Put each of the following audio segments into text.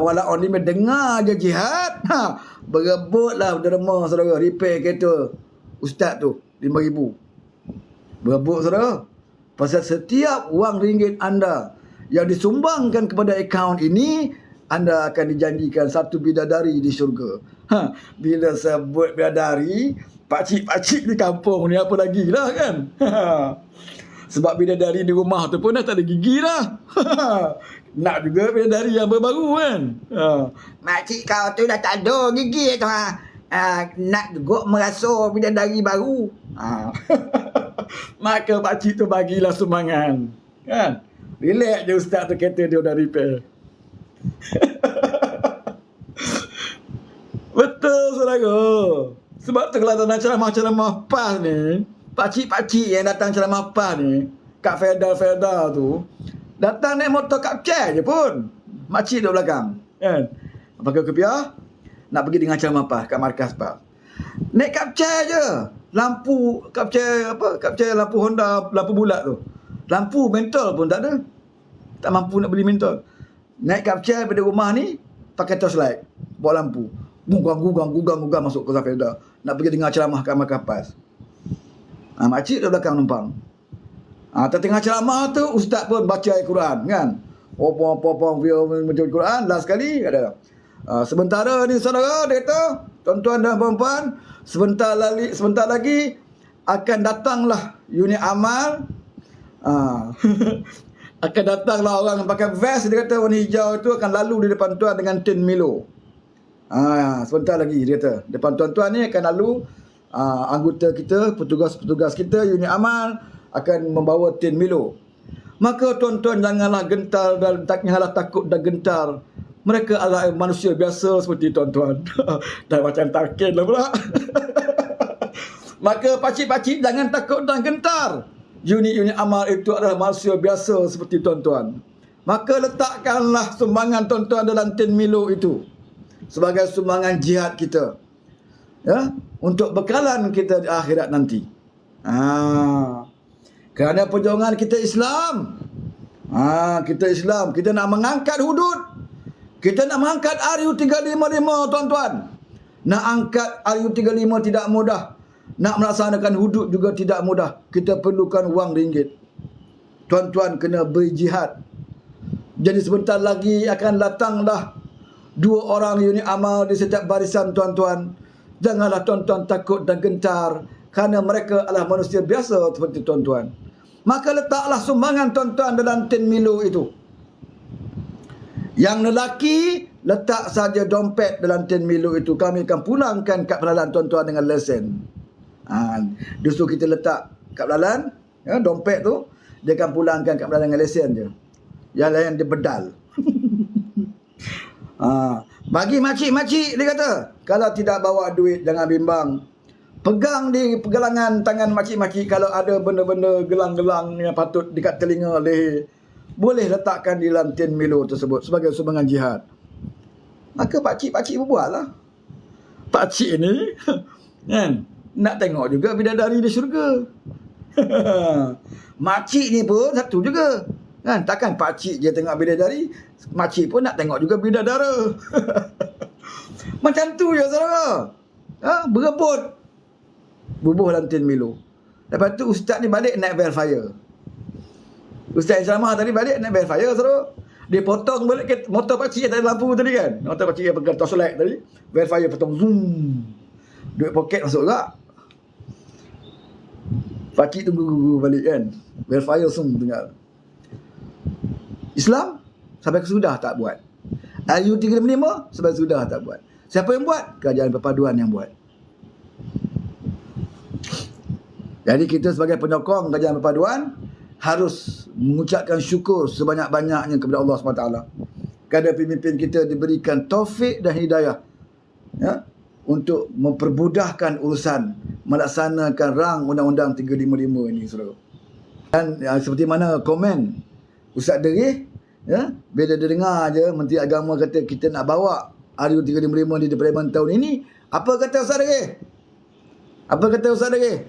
Walau on limit dengar je jihad, berebutlah derma saudara, repair kereta ustaz tu 5,000. Berebut saudara. Pasal setiap wang ringgit anda yang disumbangkan kepada akaun ini, anda akan dijanjikan satu bidadari di syurga. Bila sebut bidadari, pakcik-pakcik di kampung ni apa lagi lah kan. Sebab bidadari di rumah tu pun dah tak ada gigi dah. Nak juga bidadari yang baru kan. Makcik kau tu dah tak ada gigi tu nak juga merasa bidadari baru. Maka pakcik tu bagilah sumbangan kan. Relax je ustaz tu, kereta dia dah repair. Betul saudara. Sebab tu kalau datang ceramah-ceramah PAS ni, pakcik-pakcik yang datang ceramah PAS ni, kat Felda tu, datang naik motor kapcai je pun. Makcik duduk belakang kan. Pakai kopiah, nak pergi dengan ceramah PAS kat markas PAS. Naik kapcai je. Lampu kapcai apa? Kapcai lampu Honda, lampu bulat tu. Lampu mentol pun tak ada. Tak mampu nak beli mentol. Naik kapcai pada rumah ni pakai torchlight, bawa lampu. Gugang masuk ke Felda. Nak pergi dengar ceramah kat markas PAS. Makcik dah belakang numpang. Tengah ceramah tu ustaz pun baca Al-Quran kan. Popong baca Al-Quran. Last sekali ada. Sementara ni saudara, dia kata, tuan-tuan dan puan-puan, sebentar lagi akan datanglah unit amal. Akan datanglah orang yang pakai vest, dia kata warna hijau tu akan lalu di depan tuan dengan tin Milo. Sebentar lagi dia kata, depan tuan-tuan ni akan lalu anggota kita, petugas-petugas kita, unit amal akan membawa tin Milo. Maka tuan-tuan janganlah gentar dan janganlah takut dan gentar. Mereka adalah manusia biasa seperti tuan-tuan. Dah macam takin lah pula. Maka pakcik-pakcik jangan takut dan gentar. Unit-unit amal itu adalah manusia biasa seperti tuan-tuan. Maka letakkanlah sumbangan tuan-tuan dalam tin Milo itu sebagai sumbangan jihad kita, ya, untuk bekalan kita di akhirat nanti. Kerana perjuangan kita Islam. Kita Islam, kita nak mengangkat hudud. Kita nak mengangkat RU355 tuan-tuan. Nak angkat RU35 tidak mudah. Nak melaksanakan hudud juga tidak mudah. Kita perlukan wang ringgit. Tuan-tuan kena berjihad. Jadi sebentar lagi akan datanglah 2 orang unit amal di setiap barisan tuan-tuan. Janganlah tuan-tuan takut dan gentar, kerana mereka adalah manusia biasa seperti tuan-tuan. Maka letaklah sumbangan tuan-tuan dalam tin Milo itu. Yang lelaki, letak saja dompet dalam tin Milo itu. Kami akan pulangkan kad pelalan tuan-tuan dengan lesen. Justru kita letak kad pelalan, ya, dompet tu, dia akan pulangkan kad pelalan dengan lesen je. Yang lain dia bedal. Bagi makcik-makcik, dia kata, kalau tidak bawa duit jangan bimbang. Pegang di pergelangan tangan makcik-makcik, kalau ada benda-benda gelang-gelang yang patut dekat telinga, leher, boleh letakkan di dalam tin Milo tersebut sebagai sumbangan jihad. Maka pakcik-pakcik berbuat lah. Pakcik ni kan, nak tengok juga bidadari di syurga. Makcik ni pun satu juga kan. Takkan pakcik je tengok bidadari, makcik pun nak tengok juga bidadara. Macam tu je saudara. Berebut bubuh dalam tin Milo. Lepas tu ustaz ni balik naik Velfire. Ustaz ceramah tadi balik naik Velfire saudara. Dia potong balik motor pakcik yang tak ada lampu tadi kan. Motor pakcik yang pegang torchlight tadi, Velfire potong, zoom. Duit poket masuk juga. Pakcik tunggu balik kan. Velfire zoom tinggal. Islam sampai ke sudah tak buat. RU355 sampai sudah tak buat. Siapa yang buat? Kerajaan Perpaduan yang buat. Jadi kita sebagai penyokong Kerajaan Perpaduan harus mengucapkan syukur sebanyak-banyaknya kepada Allah SWT. Kerana pemimpin kita diberikan taufik dan hidayah, ya, untuk mempermudahkan urusan melaksanakan rang Undang-Undang 355 ini saudara. Dan seperti mana komen Ustaz Derih, ya, bila dia dengar je Menteri Agama kata kita nak bawa RU355 di Parlimen tahun ini, apa kata Ustaz Derih? Apa kata Ustaz Derih?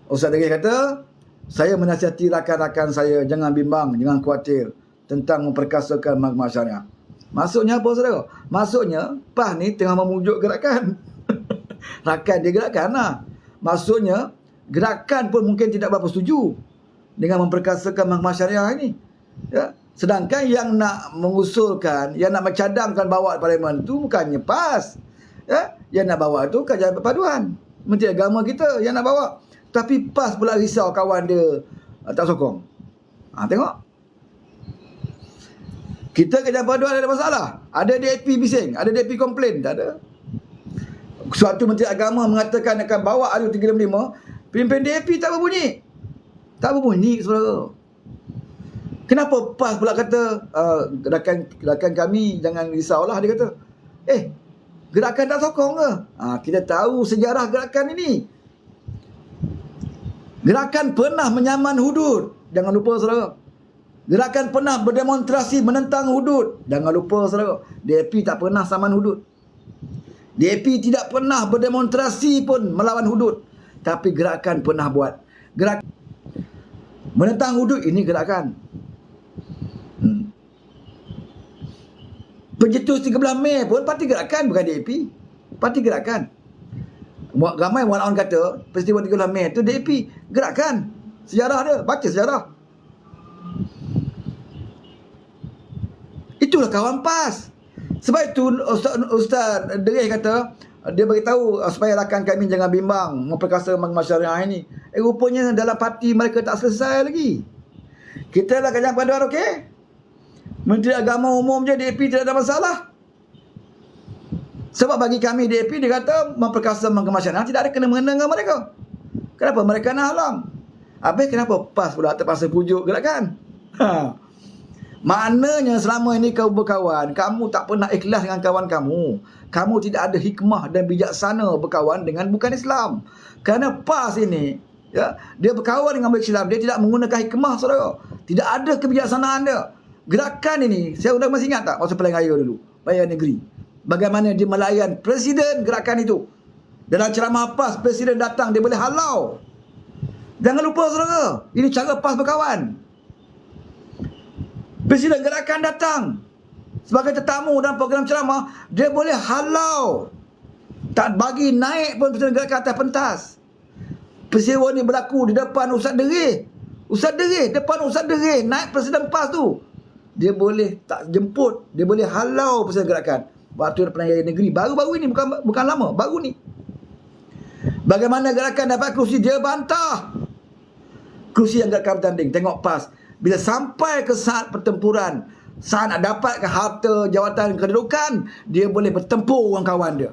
Ustaz Derih kata, saya menasihati rakan-rakan saya, jangan bimbang, jangan khawatir tentang memperkasakan mahkamah syariah. Maksudnya apa saudara? Maksudnya PAS ni tengah memujuk gerakan. Rakan dia gerakan lah. Maksudnya gerakan pun mungkin tidak berapa setuju dengan memperkasakan mahkamah syariah ini. Ya. Sedangkan yang nak mengusulkan, yang nak mencadangkan bawa parlimen itu bukannya PAS. Ya. Yang nak bawa itu Kajian Perpaduan. Menteri Agama kita yang nak bawa. Tapi PAS pula risau kawan dia tak sokong. Tengok. Kita Kajian Perpaduan ada masalah. Ada DAP bising, ada DAP komplain. Tak ada. Suatu Menteri Agama mengatakan akan bawa RU 365, pimpin DAP tak berbunyi. Tak berbunyi, saudara. Kenapa PAS pula kata, gerakan kami jangan risaulah, dia kata. Gerakan tak sokong ke? Kita tahu sejarah gerakan ini. Gerakan pernah menyaman hudud. Jangan lupa, saudara. Gerakan pernah berdemonstrasi menentang hudud. Jangan lupa, saudara. DAP tak pernah saman hudud. DAP tidak pernah berdemonstrasi pun melawan hudud. Tapi gerakan pernah buat. Gerakan menentang hudud, ini gerakan. Pencetus 13 Mei pun parti gerakan, bukan DAP. Parti gerakan. Ramai orang kata peristiwa 13 Mei itu DAP. Gerakan. Sejarah dia. Baca sejarah. Itulah kawan PAS. Sebab itu Ustaz Derih kata, dia beritahu supaya rakan kami jangan bimbang memperkasa mahkamah syariah ini. Rupanya dalam parti mereka tak selesai lagi. Kita lah Kajian Perpaduan, okey? Menteri Agama umum je DAP tidak ada masalah. Sebab bagi kami DAP, dia kata memperkasa mahkamah syariah tidak ada kena-mengena dengan mereka. Kenapa? Mereka nak halang. Habis kenapa PAS pula terpaksa pujuk gerakan? Maknanya selama ini kau berkawan, kamu tak pernah ikhlas dengan kawan kamu. Kamu tidak ada hikmah dan bijaksana berkawan dengan bukan Islam. Kerana PAS ini, ya, dia berkawan dengan bukan Islam, dia tidak menggunakan hikmah, saudara. Tidak ada kebijaksanaan dia. Gerakan ini, saya sudah masih ingat tak masa pilihan raya dulu, pilihan negeri, bagaimana dia melayan presiden gerakan itu. Dalam ceramah PAS, presiden datang, dia boleh halau. Jangan lupa, saudara, ini cara PAS berkawan. Presiden gerakan datang sebagai tetamu dalam program ceramah, dia boleh halau. Tak bagi naik pun presiden gerakan atas pentas. Peristiwa ni berlaku di depan Ustaz Derih. Ustaz Derih, depan Ustaz Derih, naik presiden PAS tu. Dia boleh tak jemput, dia boleh halau presiden gerakan. Waktu pilihan raya negeri, baru-baru ini, bukan lama, baru ni. Bagaimana gerakan dapat kerusi, dia bantah. Kerusi yang gerakan bertanding, tengok PAS. Bila sampai ke saat pertempuran, saat nak dapatkan harta, jawatan, kedudukan, dia boleh bertempur orang kawan dia.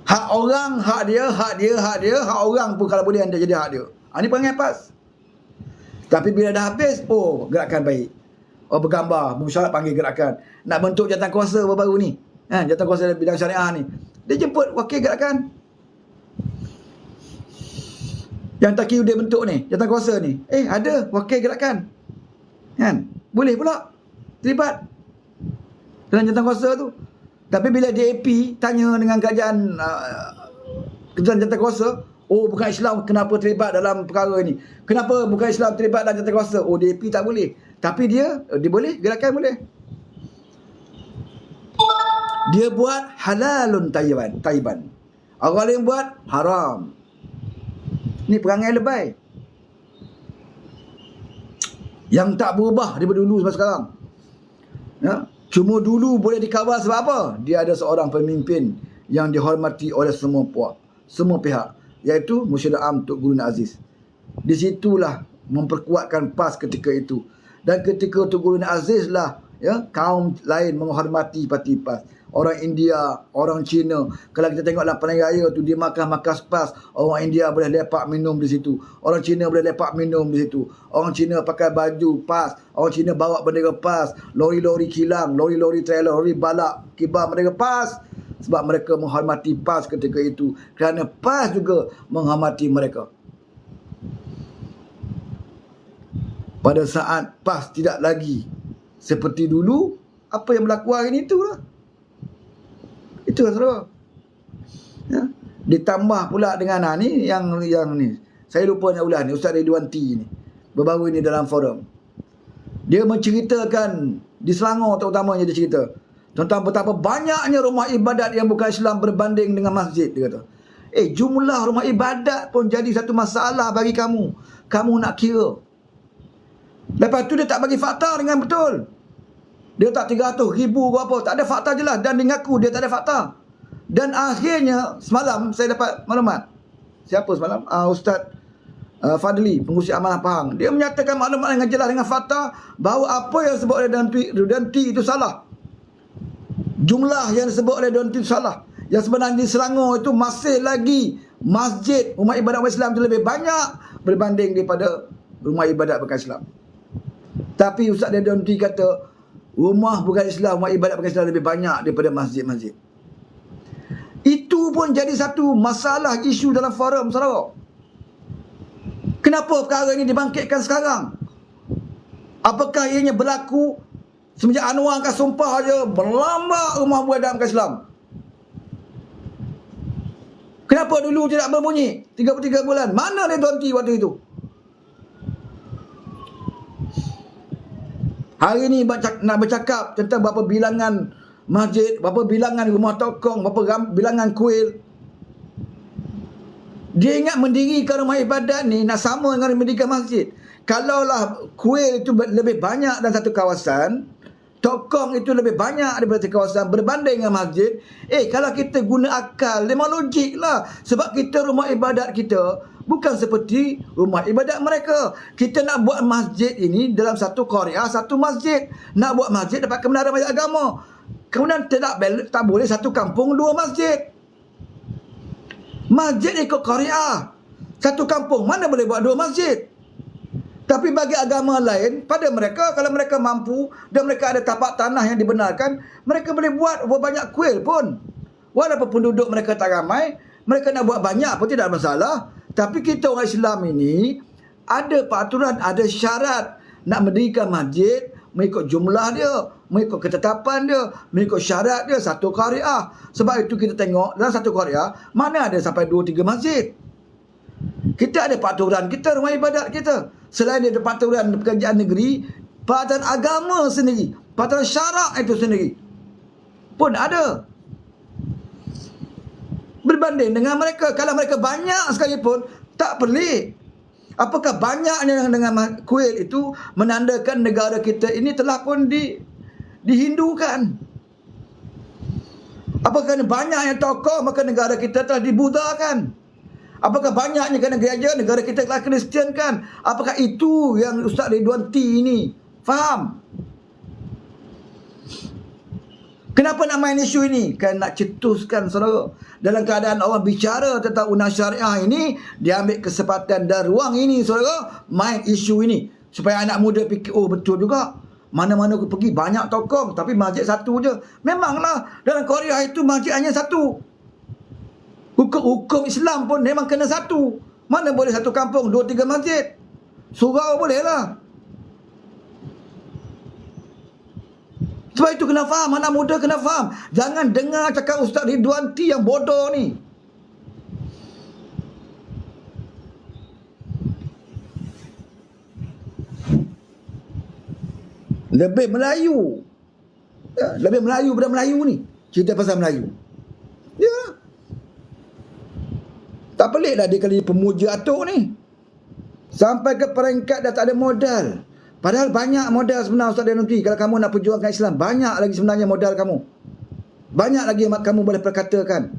Hak orang, hak dia, hak dia, hak dia, hak orang pun kalau boleh anda jadi hak dia. Ini perangai PAS. Tapi bila dah habis, gerakan baik. Bergambar, memusyawarah panggil gerakan. Nak bentuk jawatan kuasa baru-baru ni. Jawatan kuasa bidang syariah ni. Dia jemput wakil gerakan. Yang tak kira dia bentuk ni, jawatan kuasa ni. Ada wakil gerakan. Kan? Boleh pula terlibat dalam jawatan kuasa tu. Tapi bila DAP tanya dengan kajian jawatan kuasa, bukan Islam kenapa terlibat dalam perkara ni? Kenapa bukan Islam terlibat dalam jawatan kuasa? DAP tak boleh. Tapi dia boleh, gerakan boleh. Dia buat halalun tayyiban. Orang lain buat haram. Ni perangai lebay yang tak berubah daripada dulu sampai sekarang. Ya? Cuma dulu boleh dikawal sebab apa? Dia ada seorang pemimpin yang dihormati oleh semua pihak, iaitu Mursyidah Am Tok Guru Aziz. Di situlah memperkuatkan PAS ketika itu. Dan ketika Tok Guru Aziz lah, ya, kaum lain menghormati parti PAS. Orang India, orang Cina, kalau kita tengok dalam pilihan raya tu, dia makan PAS, orang India boleh lepak minum di situ, orang Cina boleh lepak minum di situ, orang Cina pakai baju PAS, orang Cina bawa bendera PAS, lori-lori kilang, lori-lori trailer, lori balak, kibar bendera PAS. Sebab mereka menghormati PAS ketika itu, kerana PAS juga menghormati mereka. Pada saat PAS tidak lagi seperti dulu, apa yang berlaku hari ini itulah. Itulah, saudara. Ya. Ditambah pula dengan ni yang ni. Saya lupa nak ulas ni, Ustaz Ridwan T ni. Baru-baru ini dalam forum. Dia menceritakan Di Selangor terutamanya dia cerita tentang betapa banyaknya rumah ibadat yang bukan Islam berbanding dengan masjid, dia kata. Jumlah rumah ibadat pun jadi satu masalah bagi kamu. Kamu nak kira. Lepas tu dia tak bagi fakta dengan betul. Dia tak 300,000 ke apa. Tak ada fakta jelas. Dan dia mengaku dia tak ada fakta. Dan akhirnya semalam saya dapat maklumat. Siapa semalam? Ustaz Fadli, pengurusi Amanah Pahang. Dia menyatakan maklumat dengan jelas dengan fakta bahawa apa yang disebut oleh Don T itu salah. Jumlah yang disebut oleh Don T itu salah. Yang sebenarnya di Selangor itu masih lagi masjid, rumah ibadat orang Islam itu lebih banyak berbanding daripada rumah ibadat bukan Islam. Tapi Ustaz Don T kata rumah bukan Islam, rumah ibadat bukan Islam lebih banyak daripada masjid-masjid. Itu pun jadi satu masalah isu dalam forum Sarawak. Kenapa perkara ini dibangkitkan sekarang? Apakah ianya berlaku semenjak Anwar akan sumpah aja berlambak rumah ibadat bukan Islam? Kenapa dulu tidak berbunyi 33 bulan? Mana dia Don T waktu itu? Hari ini nak bercakap tentang berapa bilangan masjid, berapa bilangan rumah tokong, berapa bilangan kuil. Dia ingat mendirikan rumah ibadat ni nak sama dengan mendirikan masjid. Kalaulah kuil itu lebih banyak dalam satu kawasan, tokong itu lebih banyak daripada satu kawasan berbanding dengan masjid, kalau kita guna akal, memang logik lah. Sebab kita rumah ibadat kita bukan seperti rumah ibadat mereka. Kita nak buat masjid ini dalam satu qaryah, satu masjid. Nak buat masjid dapat kebenaran masjid agama. Kemudian tak boleh satu kampung dua masjid. Masjid ikut qaryah. Satu kampung mana boleh buat dua masjid. Tapi bagi agama lain, pada mereka, kalau mereka mampu dan mereka ada tapak tanah yang dibenarkan, mereka boleh buat banyak kuil pun. Walaupun penduduk mereka tak ramai, mereka nak buat banyak pun tidak ada masalah. Tapi kita orang Islam ini ada peraturan, ada syarat nak mendirikan masjid mengikut jumlah dia, mengikut ketetapan dia, mengikut syarat dia, satu qaryah. Sebab itu kita tengok dalam satu qaryah mana ada sampai 2-3 masjid. Kita ada peraturan kita, rumah ibadat kita. Selain ada peraturan pekerjaan negeri, peraturan agama sendiri, peraturan syarak itu sendiri pun ada. Berbanding dengan mereka, kalau mereka banyak sekalipun, tak pelik. Apakah banyaknya dengan kuil itu menandakan negara kita ini telah pun dihindukan? Apakah banyaknya tokoh maka negara kita telah dibudakan? Apakah banyaknya kerana gereja negara kita telah Kristiankan? Apakah itu yang Ustaz Ridwan T ini faham? Kenapa nak main isu ini? Kan nak cetuskan saudara. Dalam keadaan orang bicara tentang undang syariah ini, dia ambil kesempatan dan ruang ini saudara, main isu ini. Supaya anak muda fikir, oh betul juga. Mana-mana aku pergi banyak tokoh, tapi masjid satu je. Memanglah dalam Korea itu masjid hanya satu. Hukum Islam pun memang kena satu. Mana boleh satu kampung 2-3 masjid? Surau boleh lah. Sebab itu kena faham, anak muda kena faham. Jangan dengar cakap Ustaz Ridwan T yang bodoh ni. Lebih Melayu. Lebih Melayu daripada Melayu ni. Cerita pasal Melayu. Ya. Tak peliklah dia kali pemuja atuk ni. Sampai ke peringkat dah tak ada modal. Padahal banyak modal sebenarnya Ustaz Danuti. Kalau kamu nak perjuangkan Islam, banyak lagi sebenarnya modal kamu. Banyak lagi yang kamu boleh perkatakan.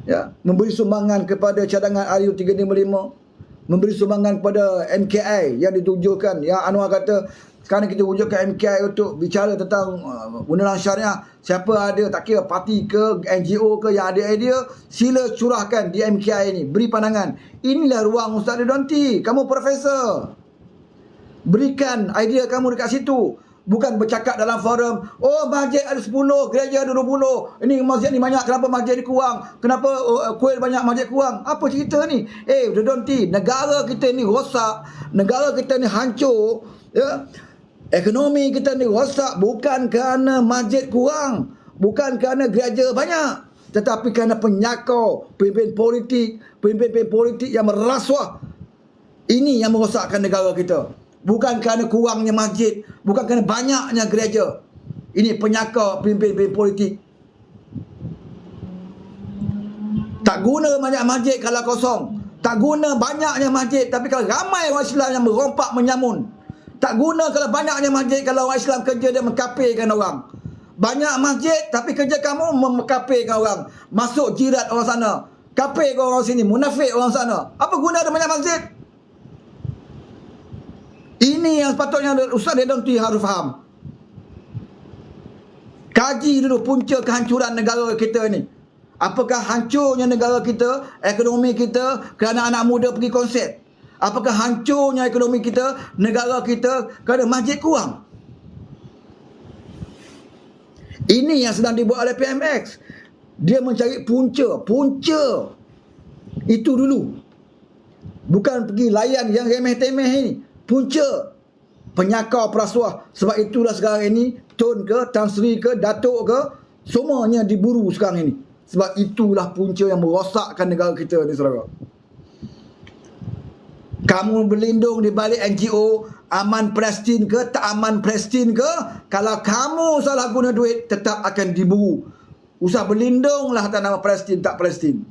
Ya, memberi sumbangan kepada cadangan RU 355. Memberi sumbangan kepada MKI yang ditujukan. Yang Anwar kata, sekarang kita wujudkan MKI untuk bicara tentang undang syariah. Siapa ada, tak kira parti ke, NGO ke yang ada idea, sila curahkan di MKI ini. Beri pandangan. Inilah ruang Ustaz Ridwan T. Kamu profesor. Berikan idea kamu dekat situ. Bukan bercakap dalam forum, oh masjid ada 10, gereja ada 20. Ini masjid ni banyak, kenapa masjid ni kurang? Kenapa kuil banyak, masjid kurang? Apa cerita ni? Ridwan T, negara kita ni rosak. Negara kita ni hancur. Ya. Ekonomi kita ni rosak bukan kerana masjid kurang, bukan kerana gereja banyak, tetapi kerana penyakau pemimpin politik yang merasuah. Ini yang merosakkan negara kita. Bukan kerana kurangnya masjid, bukan kerana banyaknya gereja. Ini penyakar pimpin-pimpin politik. Tak guna banyak masjid kalau kosong. Tak guna banyaknya masjid, tapi kalau ramai orang Islam yang merompak menyamun. Tak guna kalau banyaknya masjid kalau orang Islam kerja dia mengkafirkan orang. Banyak masjid tapi kerja kamu mengkafirkan orang. Masuk jirat orang sana, kafir orang sini, munafik orang sana. Apa guna ada banyak masjid? Ini yang sepatutnya Ustaz Redonti harus faham. Kaji dulu punca kehancuran negara kita ni. Apakah hancurnya negara kita, ekonomi kita kerana anak muda pergi konsert? Apakah hancurnya ekonomi kita, negara kita kerana masjid kurang? Ini yang sedang dibuat oleh PMX. Dia mencari punca itu dulu. Bukan pergi layan yang remeh-temeh ini. Punca penyakar perasuah. Sebab itulah sekarang ini Tun ke, Tan Sri ke, Datuk ke, semuanya diburu sekarang ini. Sebab itulah punca yang merosakkan negara kita ni, saudara. Kamu berlindung di balik NGO, aman Palestin ke, tak aman Palestin ke, kalau kamu salah guna duit, tetap akan diburu. Usah berlindunglah atas nama Palestin, tak Palestin.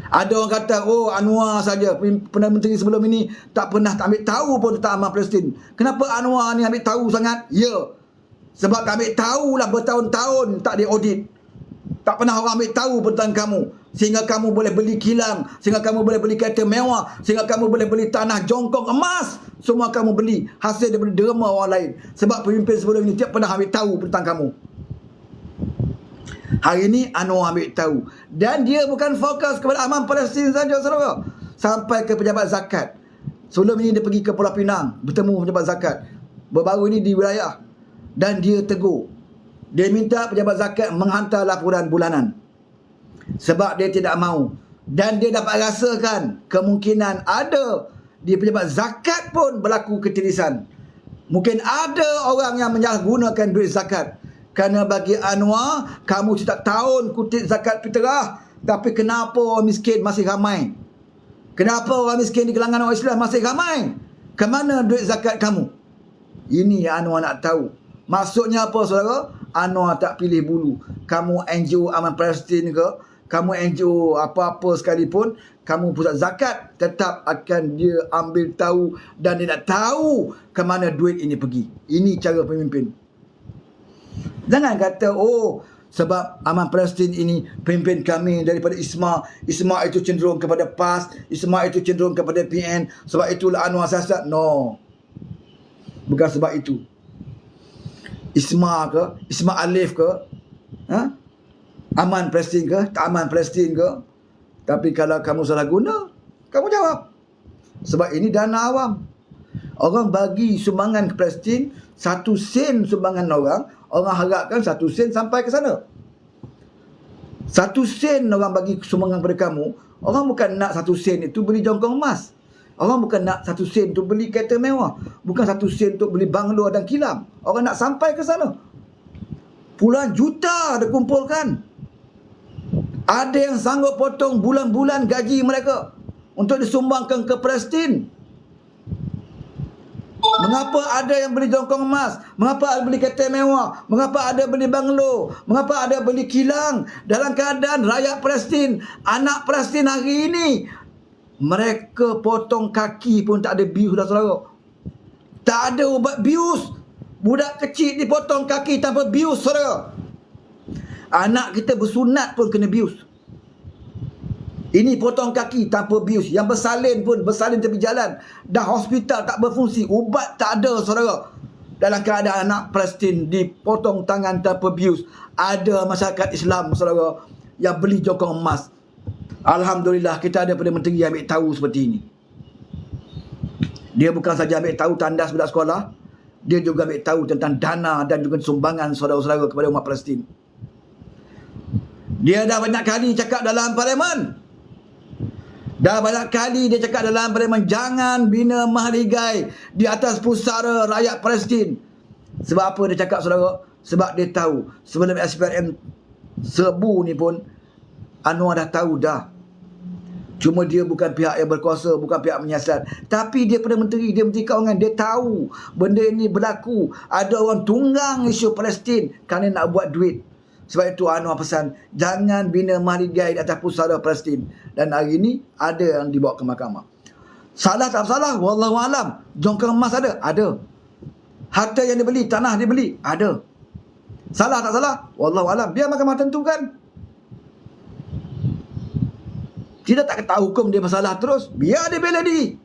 Ada orang kata, oh Anwar saja, Perdana Menteri sebelum ini tak pernah ambil tahu pun tentang aman Palestin. Kenapa Anwar ni ambil tahu sangat? Ya, sebab tak ambil tahulah bertahun-tahun tak diaudit. Tak pernah orang ambil tahu tentang kamu. Sehingga kamu boleh beli kilang, sehingga kamu boleh beli kereta mewah, sehingga kamu boleh beli tanah jongkong emas. Semua kamu beli hasil daripada derma orang lain. Sebab pemimpin sebelum ini tak pernah ambil tahu tentang kamu. Hari ini Anwar ambil tahu. Dan dia bukan fokus kepada aman Palestin saja, saudara. Sampai ke pejabat zakat. Sebelum ini dia pergi ke Pulau Pinang, bertemu pejabat zakat. Baru-baru ini di wilayah. Dan dia tegur. Dia minta pejabat zakat menghantar laporan bulanan. Sebab dia tidak mahu. Dan dia dapat rasakan kemungkinan ada di pejabat zakat pun berlaku ketirisan. Mungkin ada orang yang menyalahgunakan duit zakat. Kerana bagi Anwar, kamu setiap tahun kutip zakat fitrah, tapi kenapa orang miskin masih ramai? Kenapa orang miskin di kalangan orang Islam masih ramai? Kemana duit zakat kamu? Ini yang Anwar nak tahu. Maksudnya apa, saudara? Anwar tak pilih bulu. Kamu NGO Aman Palestin ke, kamu NGO apa-apa sekalipun, kamu pusat zakat, tetap akan dia ambil tahu dan dia nak tahu ke mana duit ini pergi. Ini cara pemimpin. Jangan kata, oh sebab Aman Palestin ini pemimpin kami daripada ISMA. ISMA itu cenderung kepada PAS, ISMA itu cenderung kepada PN, sebab itulah Anwar sasat. No, bukan sebab itu. ISMA ke, ISMA Alif ke, aman Palestin ke, tak aman Palestin ke. Tapi kalau kamu salah guna, kamu jawab. Sebab ini dana awam. Orang bagi sumbangan ke Palestin, 1 sen sumbangan orang harapkan 1 sen sampai ke sana. 1 sen orang bagi sumbangan kepada kamu, orang bukan nak 1 sen itu beli jongkong emas. Orang bukan nak 1 sen untuk beli kereta mewah. Bukan 1 sen untuk beli banglo dan kilang. Orang nak sampai ke sana. Puluhan juta dikumpulkan. Ada yang sanggup potong bulan-bulan gaji mereka untuk disumbangkan ke Palestin. Mengapa ada yang beli jongkong emas? Mengapa ada beli kereta mewah? Mengapa ada beli banglo? Mengapa ada beli kilang? Dalam keadaan rakyat Palestin, anak Palestin hari ini, mereka potong kaki pun tak ada bius dah, saudara. Tak ada ubat bius. Budak kecil dipotong kaki tanpa bius, saudara. Anak kita bersunat pun kena bius. Ini potong kaki tanpa bius. Yang bersalin pun bersalin tepi jalan. Dah hospital tak berfungsi. Ubat tak ada, saudara. Dalam keadaan anak Palestin dipotong tangan tanpa bius. Ada masyarakat Islam, saudara, yang beli jongkong emas. Alhamdulillah kita ada Perdana Menteri yang ambil tahu seperti ini. Dia bukan saja ambil tahu tandas budak sekolah, dia juga ambil tahu tentang dana dan juga sumbangan saudara-saudara kepada umat Palestin. Dia dah banyak kali cakap dalam parlimen. Dah banyak kali dia cakap dalam parlimen, jangan bina mahligai di atas pusara rakyat Palestin. Sebab apa dia cakap, saudara? Sebab dia tahu sebelum SPRM serbu ni pun Anwar dah tahu dah. Cuma dia bukan pihak yang berkuasa, bukan pihak menyiasat. Tapi dia Perdana Menteri, dia Menteri Kewangan, dia tahu benda ini berlaku. Ada orang tunggang isu Palestin kerana nak buat duit. Sebab itu Anwar pesan, jangan bina mahligai di atas pusara Palestin. Dan hari ini ada yang dibawa ke mahkamah. Salah tak salah? Wallahualam. Jongkang emas ada? Ada. Harta yang dibeli, tanah dibeli? Ada. Salah tak salah? Wallahualam. Biar mahkamah tentukan. Kita tak kata hukum dia masalah terus. Biar dia bela diri.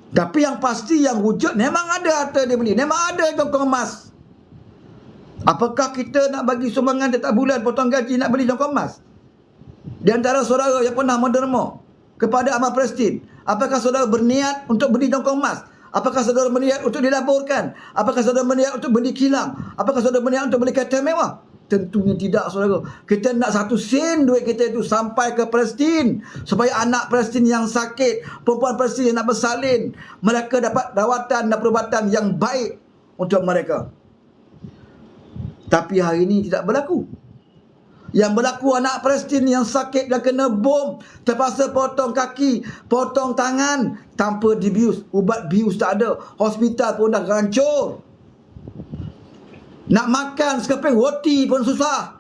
Tapi yang pasti, yang wujud, memang ada harta dia beli. Memang ada jongkong emas. Apakah kita nak bagi sumbangan setiap bulan potong gaji nak beli jongkong emas? Di antara saudara yang pernah menderma kepada amal Palestin, apakah saudara berniat untuk beli jongkong emas? Apakah saudara berniat untuk dilaporkan? Apakah saudara berniat untuk beli kilang? Apakah saudara berniat untuk beli kereta mewah? Tentunya tidak, saudara. Kita nak 1 sen duit kita itu sampai ke Palestin, supaya anak Palestin yang sakit, perempuan Palestin yang nak bersalin, mereka dapat rawatan dan perubatan yang baik untuk mereka. Tapi hari ini tidak berlaku. Yang berlaku anak Palestin yang sakit dan kena bom, terpaksa potong kaki, potong tangan tanpa dibius. Ubat bius tak ada. Hospital pun dah hancur. Nak makan sekeping roti pun susah.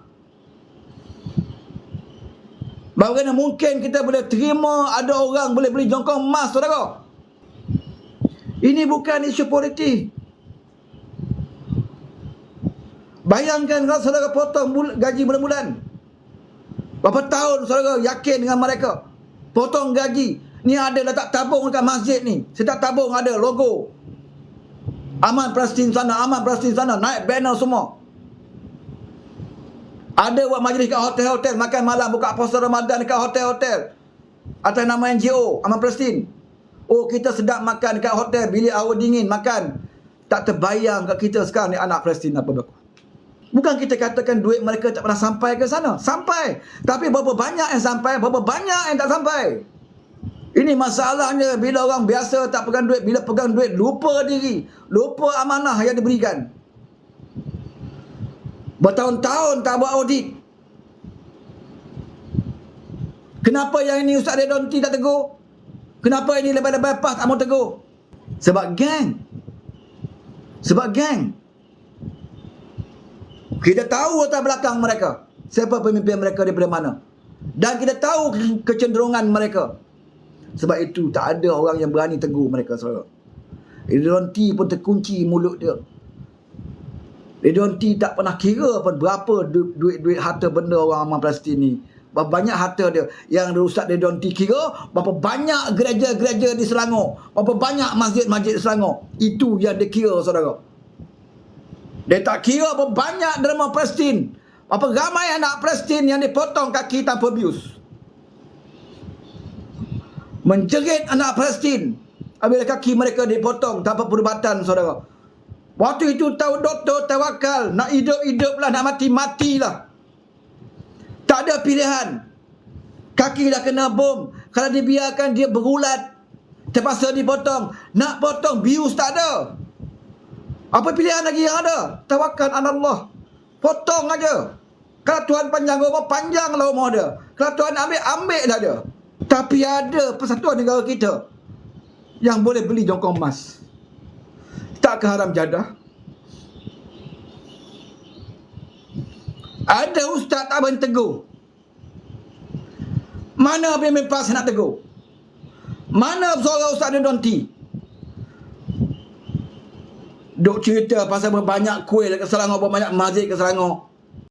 Bagaimana mungkin kita boleh terima ada orang boleh beli jongkong emas, saudara? Ini bukan isu politik. Bayangkan kalau saudara potong gaji bulan-bulan. Berapa tahun saudara yakin dengan mereka? Potong gaji. Ni ada letak tabung dekat masjid ni. Setiap tabung ada logo. Aman Palestin sana, aman Palestin sana. Naik banner semua. Ada buat majlis kat hotel-hotel. Makan malam buka puasa Ramadan dekat hotel-hotel. Atas nama NGO, Aman Palestin. Oh, kita sedap makan dekat hotel. Bilik air dingin, makan. Tak terbayang kat kita sekarang ni anak Palestin apa berlaku. Bukan kita katakan duit mereka tak pernah sampai ke sana. Sampai. Tapi berapa banyak yang sampai, berapa banyak yang tak sampai. Ini masalahnya bila orang biasa tak pegang duit, bila pegang duit lupa diri, lupa amanah yang diberikan. Bertahun-tahun tak buat audit. Kenapa yang ini Ustaz Redonti tak tegur? Kenapa ini lepas-lepas PAS tak mau tegur? Sebab geng. Sebab geng. Kita tahu latar belakang mereka. Siapa pemimpin mereka daripada mana. Dan kita tahu kecenderungan mereka. Sebab itu tak ada orang yang berani tegur mereka, saudara. Redonti pun terkunci mulut dia. Redonti tak pernah kira pun berapa duit harta benda orang aman Palestin ni. Berapa banyak harta dia. Yang Ustaz Redonti kira berapa banyak gereja-gereja di Selangor, berapa banyak masjid-masjid di Selangor. Itu yang dia kira, saudara. Dia tak kira berapa banyak derma Palestin, berapa ramai anak Palestin yang dipotong kaki tanpa bius. Menjerit anak Palestin apabila kaki mereka dipotong tanpa perubatan, saudara. Waktu itu tahu doktor tawakal, nak hidup-hiduplah, nak mati-matilah. Tak ada pilihan. Kaki dah kena bom. Kalau dibiarkan dia berulat, terpaksa dipotong. Nak potong bius tak ada. Apa pilihan lagi yang ada? Tawakal ala Allah. Potong aja. Kalau Tuhan panjang umur, panjanglah umur dia. Kalau Tuhan ambil dah dia. Tapi ada persatuan negara kita yang boleh beli jongkong emas. Tak ke haram jadah? Ada ustaz tak berani tegur. Mana pemimpin PAS nak tegur? Mana seorang Ustaz Redonti? Duk cerita pasal berbanyak kuil ke Selangor, berbanyak masjid ke Selangor.